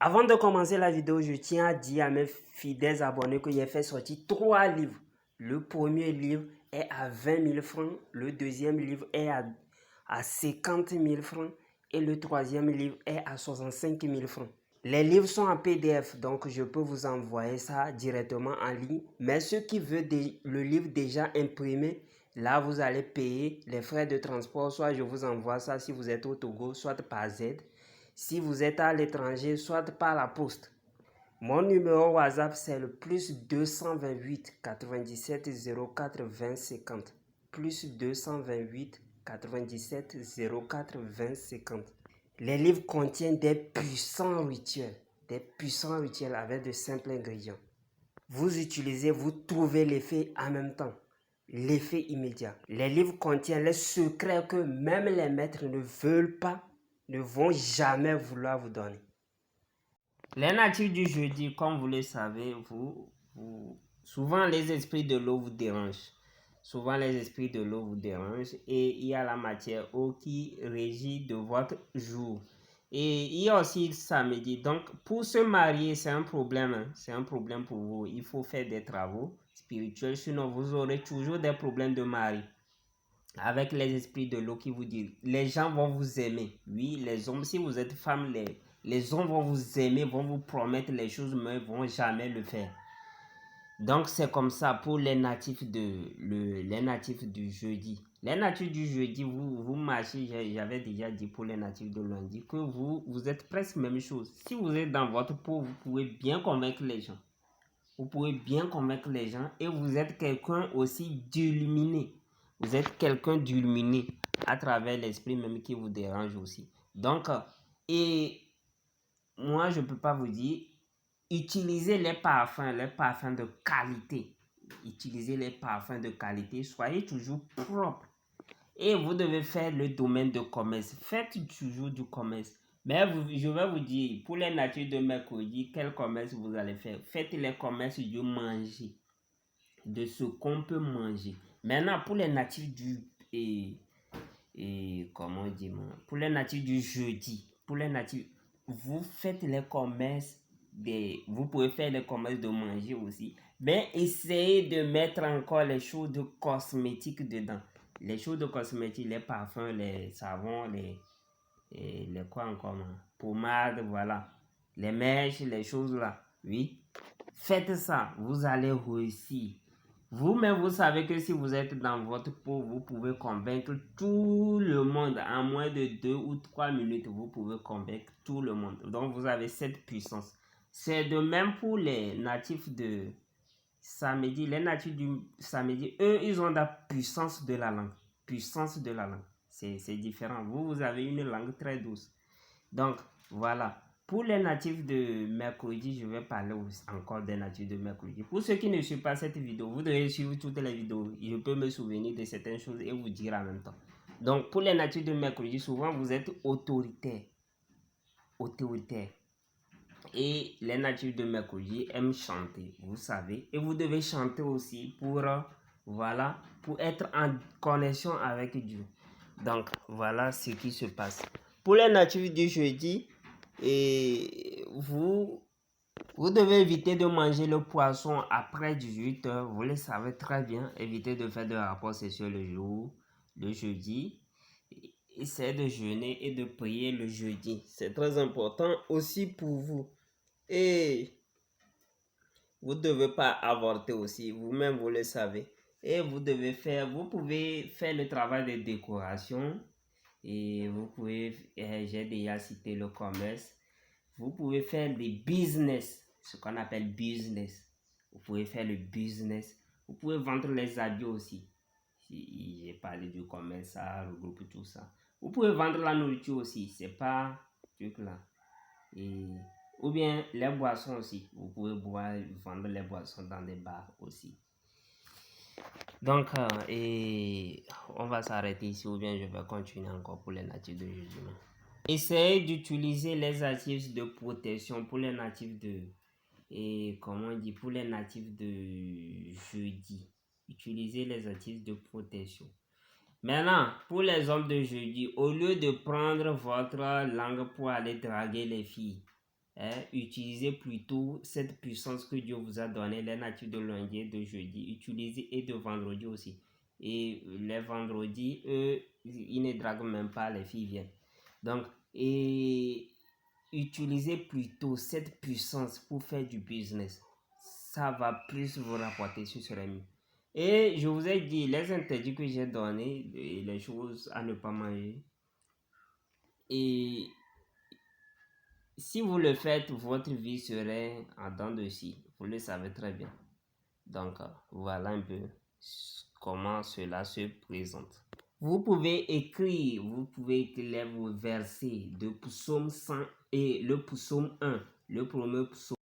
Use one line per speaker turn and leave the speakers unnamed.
Avant de commencer la vidéo, je tiens à dire à mes fidèles abonnés que j'ai fait sortir 3 livres. Le premier livre est à 20 000 francs, le deuxième livre est à 50 000 francs et le troisième livre est à 65 000 francs. Les livres sont en PDF, donc je peux vous envoyer ça directement en ligne. Mais ceux qui veulent le livre déjà imprimé, là vous allez payer les frais de transport. Soit je vous envoie ça si vous êtes au Togo, soit par Z. Si vous êtes à l'étranger, soit par la poste. Mon numéro WhatsApp, c'est le plus 228 97 04 20 50. Plus 228 97 04 20 50. Les livres contiennent des puissants rituels avec de simples ingrédients. Vous utilisez, vous trouvez l'effet en même temps, l'effet immédiat. Les livres contiennent les secrets que même les maîtres ne veulent pas, ne vont jamais vouloir vous donner. Les natifs du jeudi, comme vous le savez, souvent les esprits de l'eau vous dérangent. Souvent les esprits de l'eau vous dérangent et il y a la matière eau qui régit de votre jour. Et il y a aussi le samedi. Donc pour se marier, c'est un problème. Hein. C'est un problème pour vous. Il faut faire des travaux spirituels, sinon vous aurez toujours des problèmes de mari. Avec les esprits de l'eau qui vous disent, les gens vont vous aimer. Oui, les hommes, si vous êtes femme, les hommes vont vous aimer, vont vous promettre les choses, mais ne vont jamais le faire. Donc c'est comme ça pour les natifs les natifs du jeudi. Les natifs du jeudi, vous marchez, j'avais déjà dit pour les natifs de lundi, que vous êtes presque même chose. Si vous êtes dans votre peau, vous pouvez bien convaincre les gens. Vous pouvez bien convaincre les gens et vous êtes quelqu'un aussi d'illuminé. Vous êtes quelqu'un d'illuminé à travers l'esprit même qui vous dérange aussi. Donc, et moi, je ne peux pas vous dire, utilisez les parfums de qualité. Utilisez les parfums de qualité. Soyez toujours propre. Et vous devez faire le domaine de commerce. Faites toujours du commerce. Mais je vais vous dire, pour les natures de mercredi, quel commerce vous allez faire? Faites les commerces du manger. De ce qu'on peut manger. Maintenant, pour les natifs comment on dit, pour les natifs du jeudi, pour les natifs, vous faites les commerces vous pouvez faire les commerces de manger aussi, mais essayez de mettre encore les choses de cosmétiques dedans. Les choses de cosmétiques, les parfums, les savons, les quoi encore, pommades, voilà, les mèches, les choses là, oui. Faites ça, vous allez réussir. Vous-même, vous savez que si vous êtes dans votre peau, vous pouvez convaincre tout le monde. En moins de 2 ou 3 minutes, vous pouvez convaincre tout le monde. Donc, vous avez cette puissance. C'est de même pour les natifs de samedi. Les natifs du samedi, eux, ils ont la puissance de la langue. Puissance de la langue. C'est différent. Vous avez une langue très douce. Donc, voilà. Pour les natifs de mercredi, je vais parler encore des natifs de mercredi. Pour ceux qui ne suivent pas cette vidéo, vous devez suivre toutes les vidéos. Je peux me souvenir de certaines choses et vous dire en même temps. Donc, pour les natifs de mercredi, souvent vous êtes autoritaire. Autoritaire. Et les natifs de mercredi aiment chanter, vous savez. Et vous devez chanter aussi voilà, pour être en connexion avec Dieu. Donc, voilà ce qui se passe. Pour les natifs du jeudi, vous devez éviter de manger le poisson après 18 h. Vous le savez très bien. Évitez de faire de rapports sexuels le jeudi. Essayez de jeûner et de prier le jeudi. C'est très important aussi pour vous. Et vous ne devez pas avorter aussi. Vous-même, vous le savez. Et vous pouvez faire le travail de décoration. Et vous pouvez, j'ai déjà cité le commerce. Vous pouvez faire des business, ce qu'on appelle business. Vous pouvez faire le business. Vous pouvez vendre les habits aussi. Si j'ai parlé du commerce, ça regroupe tout ça. Vous pouvez vendre la nourriture aussi. C'est pas truc là. Ou bien les boissons aussi. Vous pouvez vendre les boissons dans des bars aussi. Donc, on va s'arrêter ici ou bien je vais continuer encore pour les natifs de jeudi. Essayez d'utiliser les actifs de protection pour les natifs pour les natifs de jeudi. Utilisez les actifs de protection. Maintenant, pour les hommes de jeudi, au lieu de prendre votre langue pour aller draguer les filles, utilisez plutôt cette puissance que Dieu vous a donnée, les natifs de lundi et de jeudi. Utilisez et de vendredi aussi. Et les vendredis, eux, ils ne draguent même pas, les filles viennent. Donc, et utilisez plutôt cette puissance pour faire du business. Ça va plus vous rapporter, ce serait mieux. Et je vous ai dit, les interdits que j'ai donnés, les choses à ne pas manger. Et si vous le faites, votre vie serait en dents de scie. Vous le savez très bien. Donc, voilà un peu comment cela se présente. Vous pouvez écrire vos versets de psaume 100 et le psaume 1, le premier psaume.